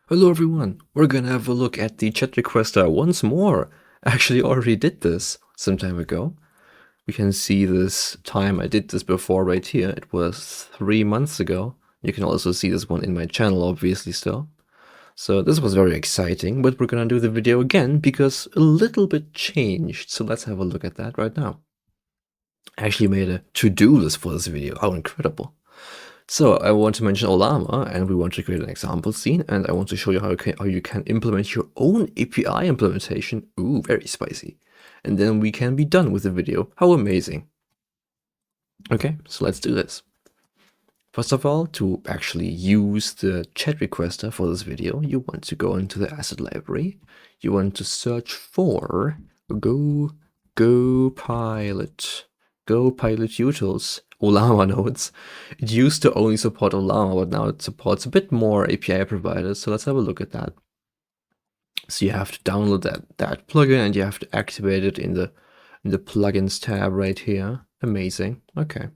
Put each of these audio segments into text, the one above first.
Hello everyone, we're gonna have a look at the chat requester once more. I actually already did this some time ago. We can see this time I did this before right here. It was 3 months ago. You can also see this one in my channel obviously still. So this was very exciting, but we're gonna do the video again because a little bit changed. So let's have a look at that right now. I actually made a to-do list for this video. How incredible. So I want to mention Olama, and we want to create an example scene, and I want to show you how you can implement your own API implementation. Ooh, very spicy. And then we can be done with the video. How amazing. Okay, so let's do this. First of all, to actually use the chat requester for this video, you want to go into the asset library. You want to search for Go Pilot utils. Olama nodes. It used to only support Olama, but now it supports a bit more API providers. So let's have a look at that. So you have to download that plugin and you have to activate it in the plugins tab right here. Amazing. Okay.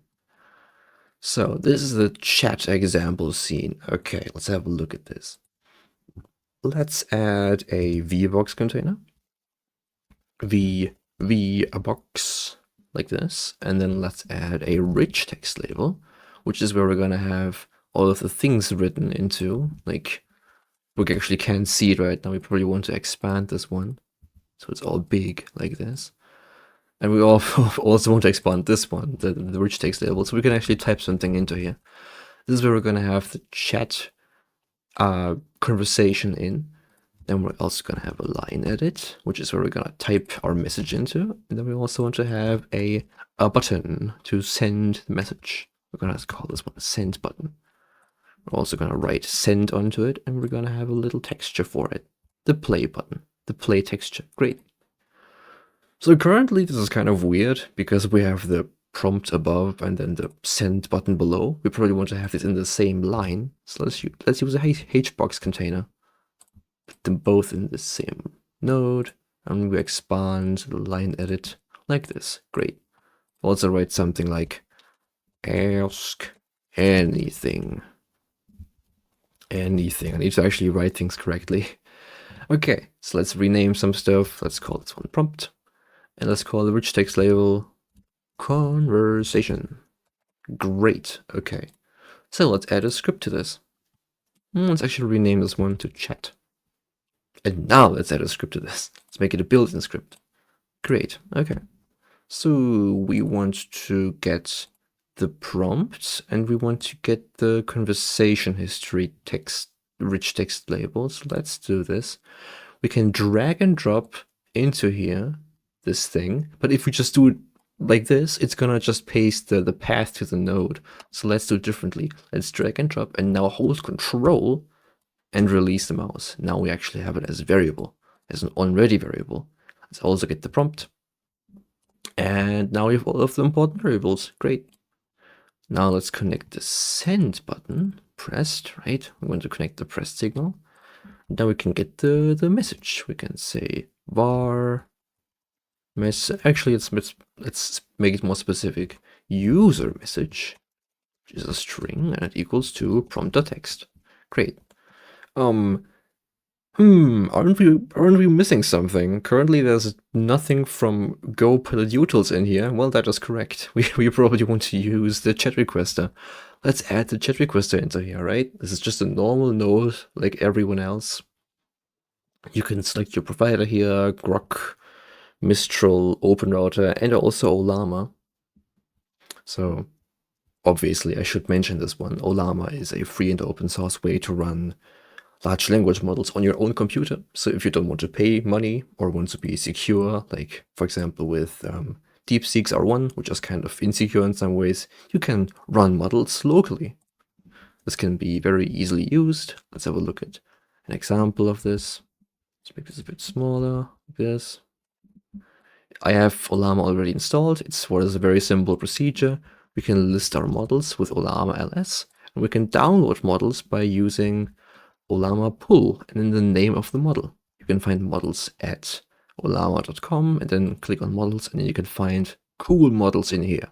So this is the chat example scene. Okay, let's have a look at this. Let's add a VBox container. A box like this, and then let's add a rich text label, which is where we're gonna have all of the things written into. Like, we actually can't see it right now. We probably want to expand this one so it's all big like this. And we also want to expand this one, the rich text label, so we can actually type something into here. This is where we're gonna have the chat conversation in. Then we're also going to have a line edit, which is where we're going to type our message into. And then we also want to have a button to send the message. We're going to call this one a send button. We're also going to write send onto it, and we're going to have a little texture for it. The play button, the play texture. Great. So currently this is kind of weird because we have the prompt above and then the send button below. We probably want to have this in the same line. So let's use a hbox container. Put them both in the same node, and we expand the line edit like this. Great. Also write something like ask anything. Anything. I need to actually write things correctly. Okay, so let's rename some stuff. Let's call this one prompt. And let's call the rich text label conversation. Great. Okay. So let's add a script to this. Let's actually rename this one to chat. And now let's add a script to this. Let's make it a built-in script. Great, okay. So we want to get the prompt and we want to get the conversation history text, rich text labels. Let's do this. We can drag and drop into here this thing, but if we just do it like this, it's gonna just paste the path to the node. So let's do it differently. Let's drag and drop and now hold Control and release the mouse. Now we actually have it as a variable, as an already variable. Let's also get the prompt. And now we have all of the important variables. Great. Now let's connect the send button, pressed, right? We want to connect the pressed signal. Now we can get the message. We can say var actually let's make it more specific. User message, which is a string, and it equals to prompt.text. Great. Aren't we missing something? Currently there's nothing from Go Pilot utils in here. Well, that is correct. We probably want to use the chat requester. Let's add the chat requester into here, right? This is just a normal node like everyone else. You can select your provider here, Grok, Mistral, OpenRouter, and also Olama. So obviously I should mention this one. Olama is a free and open source way to run large language models on your own computer. So if you don't want to pay money or want to be secure, like for example with DeepSeek's R1, which is kind of insecure in some ways, you can run models locally. This can be very easily used. Let's have a look at an example of this. Let's make this a bit smaller, like this. I have Olama already installed. It's what is a very simple procedure. We can list our models with Olama ls, and we can download models by using Olama pull and in the name of the model. You can find models at olama.com and then click on models, and then you can find cool models in here.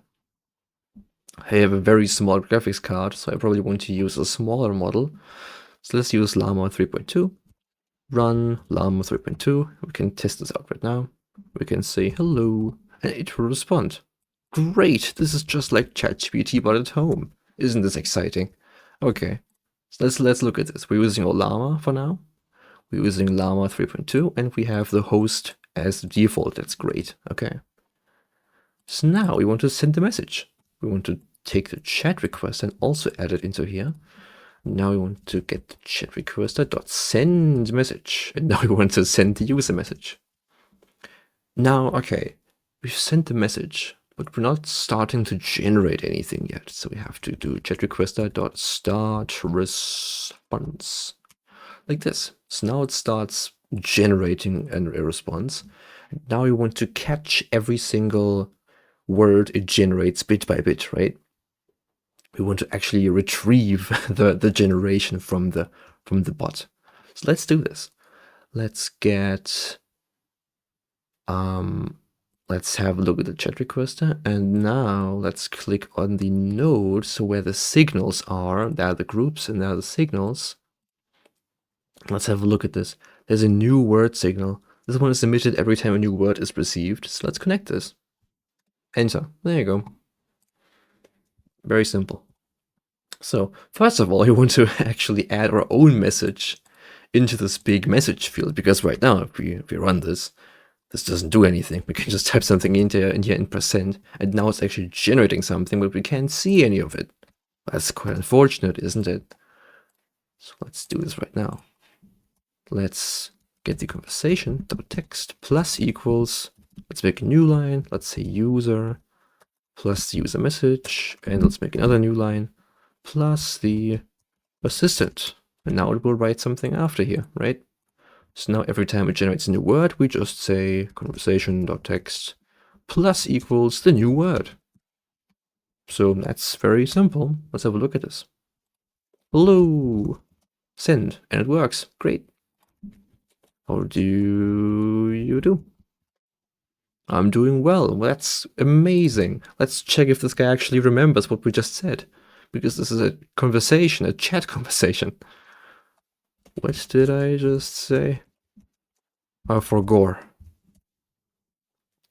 I have a very small graphics card, so I probably want to use a smaller model. So let's use llama 3.2. Run llama 3.2. We can test this out right now. We can say hello, and it will respond. Great, this is just like ChatGPT but at home. Isn't this exciting? Okay, so let's look at this. We're using llama for now. We're using llama 3.2, and we have the host as the default. That's great. Okay. So now we want to send a message. We want to take the chat request and also add it into here. Now we want to get the chat requester.send message. And now we want to send the user message. Now, okay, we've sent the message, but we're not starting to generate anything yet. So we have to do chat requester.start response. Like this. So now it starts generating a response. And now we want to catch every single word it generates bit by bit, right? We want to actually retrieve the generation from the bot. So let's do this. Let's get let's have a look at the chat requester, and now let's click on the node, so where the signals are. There are the groups and there are the signals. Let's have a look at this. There's a new word signal. This one is emitted every time a new word is received. So let's connect this. Enter. There you go. Very simple. So first of all, we want to actually add our own message into this big message field, because right now, if we run this doesn't do anything. We can just type something in here in %, and now it's actually generating something, but we can't see any of it. That's quite unfortunate, isn't it? So let's do this right now. Let's get the conversation, text plus equals, let's make a new line, let's say user plus the user message, and let's make another new line plus the assistant. And now it will write something after here, right? So now every time it generates a new word, we just say conversation.text plus equals the new word. So that's very simple. Let's have a look at this. Hello, send, and it works. Great. How do you do? I'm doing well. That's amazing. Let's check if this guy actually remembers what we just said, because this is a conversation, a chat conversation. What did I just say? I forgot.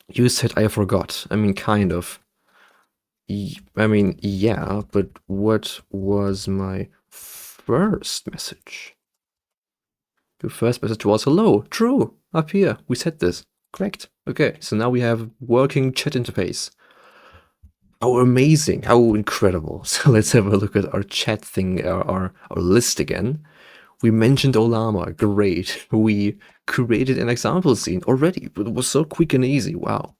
You said I forgot. I mean, kind of. I mean, yeah, but what was my first message? The first message was hello. True. Up here. We said this. Correct. Okay, so now we have working chat interface. How amazing. How incredible. So let's have a look at our chat thing, our list again. We mentioned Olama. Great. We created an example scene already. It was so quick and easy. Wow.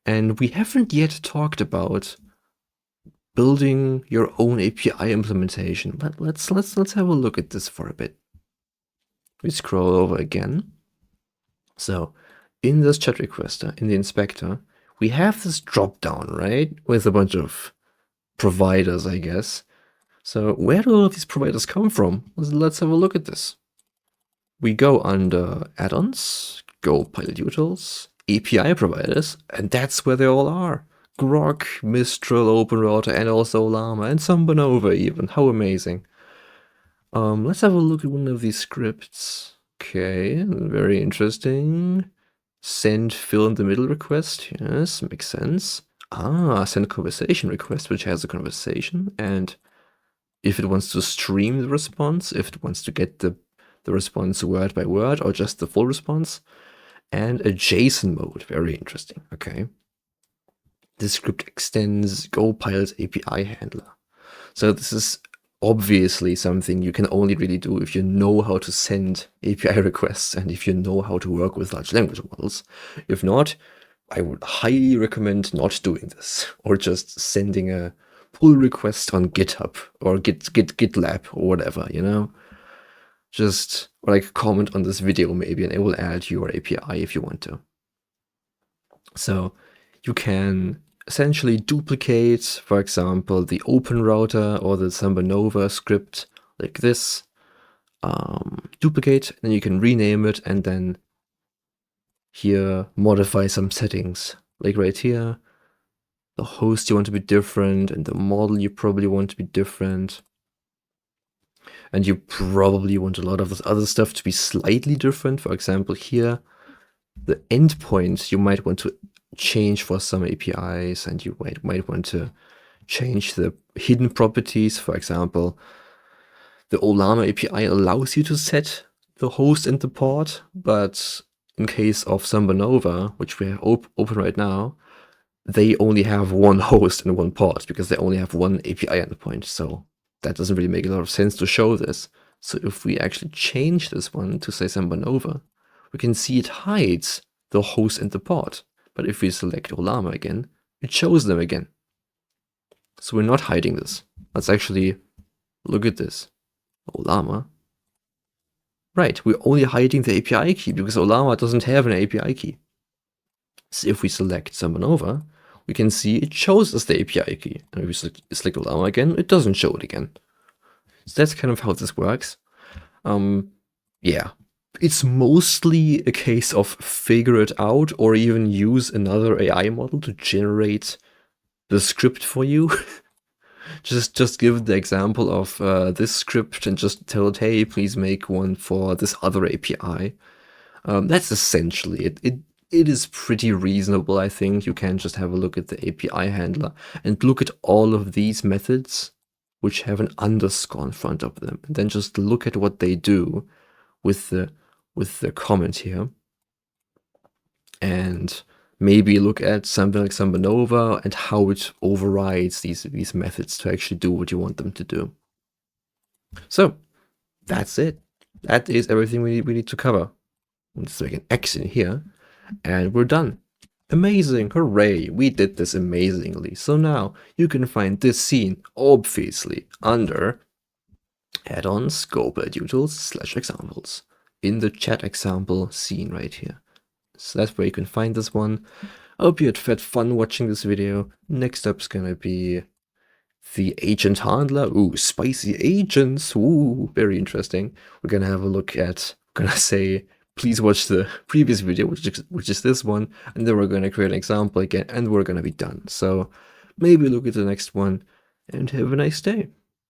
And we haven't yet talked about building your own API implementation. But let's have a look at this for a bit. We scroll over again. So in this chat requester, in the inspector, we have this drop down, right? With a bunch of providers, I guess. So where do all of these providers come from? Let's have a look at this. We go under add-ons, Go Pilot Utils, API providers, and that's where they all are. Grok, Mistral, OpenRouter, and also Llama, and some Bonova even. How amazing. Let's have a look at one of these scripts. Okay, very interesting. Send fill in the middle request. Yes, makes sense. Send conversation request, which has a conversation, and if it wants to stream the response, if it wants to get the response word by word or just the full response, and a JSON mode. Very interesting. Okay. This script extends GoPilot's API handler. So this is obviously something you can only really do if you know how to send API requests and if you know how to work with large language models. If not, I would highly recommend not doing this, or just sending a pull request on GitHub or GitLab or whatever, you know? Just like comment on this video maybe, and it will add your API if you want to. So you can essentially duplicate, for example, the OpenRouter or the Sambanova script like this. Duplicate, and you can rename it, and then here modify some settings. Like right here, the host you want to be different, and the model you probably want to be different. And you probably want a lot of this other stuff to be slightly different. For example, here, the endpoint you might want to change for some APIs, and you might want to change the hidden properties. For example, the Olama API allows you to set the host and the port, but in case of Sambanova, which we have open right now, they only have one host and one port because they only have one API endpoint. So that doesn't really make a lot of sense to show this. So if we actually change this one to say Sambanova, we can see it hides the host and the port. But if we select Olama again, it shows them again. So we're not hiding this. Let's actually look at this. Olama. Right, we're only hiding the API key because Olama doesn't have an API key. So if we select Sambanova, we can see it shows us the API key. And if we select Olama again, it doesn't show it again. So that's kind of how this works. Yeah, it's mostly a case of figure it out or even use another AI model to generate the script for you. just give the example of this script and just tell it, hey, please make one for this other API. That's essentially it. It is pretty reasonable, I think. You can just have a look at the API handler and look at all of these methods which have an underscore in front of them, and then just look at what they do with the comment here, and maybe look at something like Sambanova and how it overrides these methods to actually do what you want them to do. So that's it. That is everything we need to cover. Let's make an X in here, and we're done. Amazing, hooray, we did this amazingly. So now you can find this scene, obviously, under add-ons, Scoped/examples, in the chat example scene right here. So that's where you can find this one. I hope you had fun watching this video. Next up is gonna be the agent handler. Ooh, spicy agents. Ooh, very interesting. We're gonna have a look at, say, please watch the previous video, which is this one, and then we're gonna create an example again, and we're gonna be done. So maybe look at the next one, and have a nice day.